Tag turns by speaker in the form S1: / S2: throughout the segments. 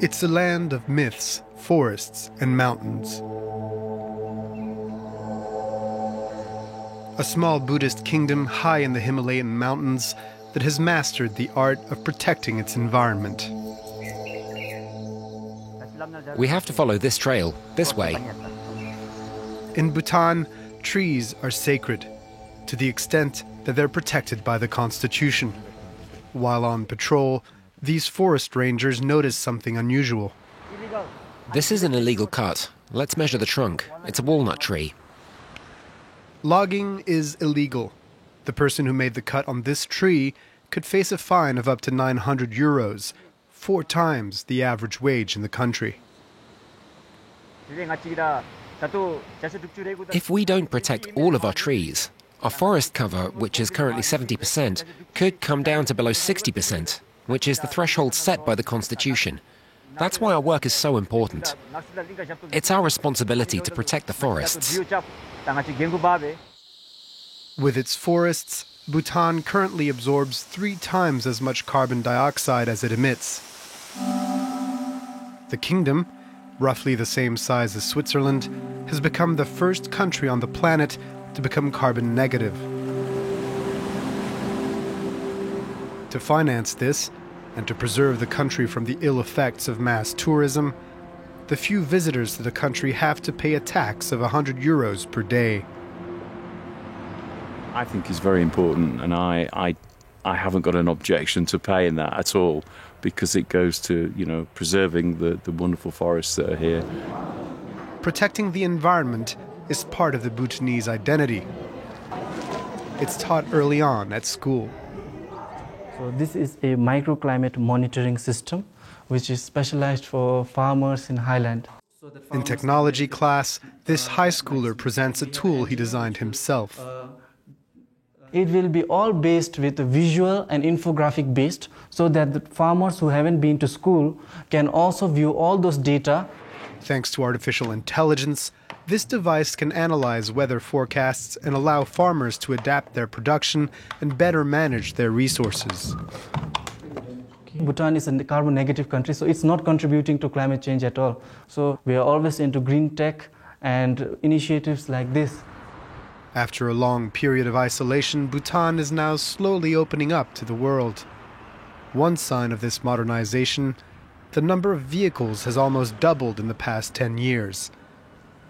S1: It's a land of myths, forests, and mountains. A small Buddhist kingdom high in the Himalayan mountains that has mastered the art of protecting its environment.
S2: We have to follow this trail, this way.
S1: In Bhutan, trees are sacred, to the extent that they're protected by the Constitution. While on patrol, these forest rangers notice something unusual.
S2: This is an illegal cut. Let's measure the trunk. It's a walnut tree.
S1: Logging is illegal. The person who made the cut on this tree could face a fine of up to 900 euros, 4 times the average wage in the country.
S2: If we don't protect all of our trees, our forest cover, which is currently 70%, could come down to below 60%, which is the threshold set by the Constitution. That's why our work is so important. It's our responsibility to protect the forests.
S1: With its forests, Bhutan currently absorbs 3 times as much carbon dioxide as it emits. The kingdom, roughly the same size as Switzerland, has become the first country on the planet to become carbon negative. To finance this, and to preserve the country from the ill effects of mass tourism, the few visitors to the country have to pay a tax of 100 euros per day.
S3: I think it's very important, and I haven't got an objection to paying that at all, because it goes to, preserving the wonderful forests that are here.
S1: Protecting the environment is part of the Bhutanese identity. It's taught early on at school.
S4: So this is a microclimate monitoring system, which is specialized for farmers in highland.
S1: In technology class, this high schooler presents a tool he designed himself.
S4: It will be all based with visual and infographic based, so that the farmers who haven't been to school can also view all those data.
S1: Thanks to artificial intelligence, this device can analyze weather forecasts and allow farmers to adapt their production and better manage their resources.
S4: Bhutan is a carbon negative country, so it's not contributing to climate change at all. So we are always into green tech and initiatives like this.
S1: After a long period of isolation, Bhutan is now slowly opening up to the world. One sign of this modernization, the number of vehicles has almost doubled in the past 10 years.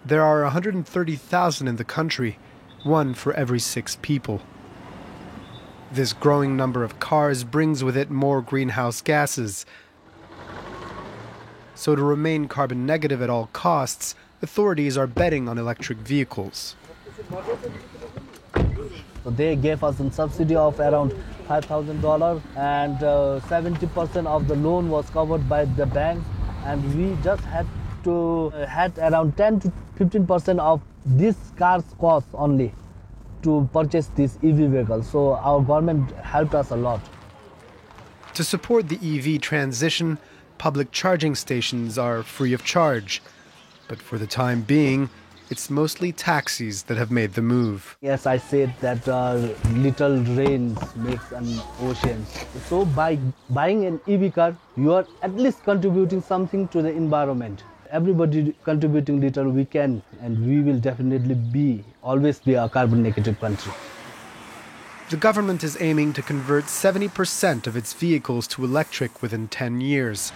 S1: There are 130,000 in the country, 1 for every 6 people. This growing number of cars brings with it more greenhouse gases. So to remain carbon negative at all costs, authorities are betting on electric vehicles.
S5: So they gave us a subsidy of around $5,000, and 70% of the loan was covered by the bank, and we just had around 10 to 15% of this car's cost only to purchase this EV vehicle. So our government helped us a lot.
S1: To support the EV transition, public charging stations are free of charge. But for the time being, it's mostly taxis that have made the move.
S5: Yes, I said that little rain makes an ocean. So by buying an EV car, you are at least contributing something to the environment. Everybody contributing little we can, and we will definitely always be a carbon negative country.
S1: The government is aiming to convert 70% of its vehicles to electric within 10 years.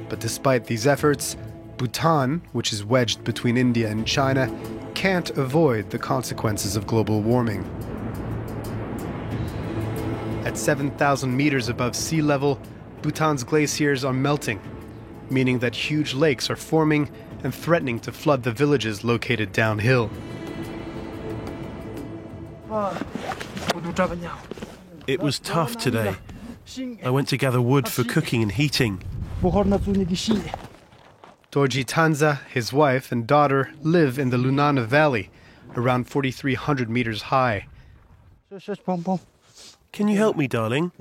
S1: But despite these efforts, Bhutan, which is wedged between India and China, can't avoid the consequences of global warming. At 7,000 meters above sea level, Bhutan's glaciers are melting, meaning that huge lakes are forming and threatening to flood the villages located downhill.
S6: It was tough today. I went to gather wood for cooking and heating.
S1: Dorji Tanza, his wife and daughter live in the Lunana Valley, around 4,300 meters high.
S6: Can you help me, darling?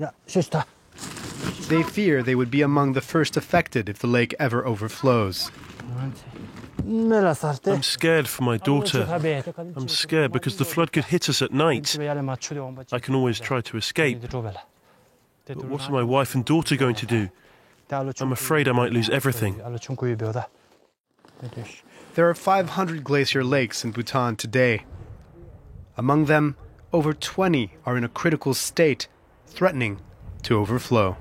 S1: They fear they would be among the first affected if the lake ever overflows.
S6: I'm scared for my daughter. I'm scared because the flood could hit us at night. I can always try to escape. But what are my wife and daughter going to do? I'm afraid I might lose everything.
S1: There are 500 glacier lakes in Bhutan today. Among them, over 20 are in a critical state, threatening to overflow.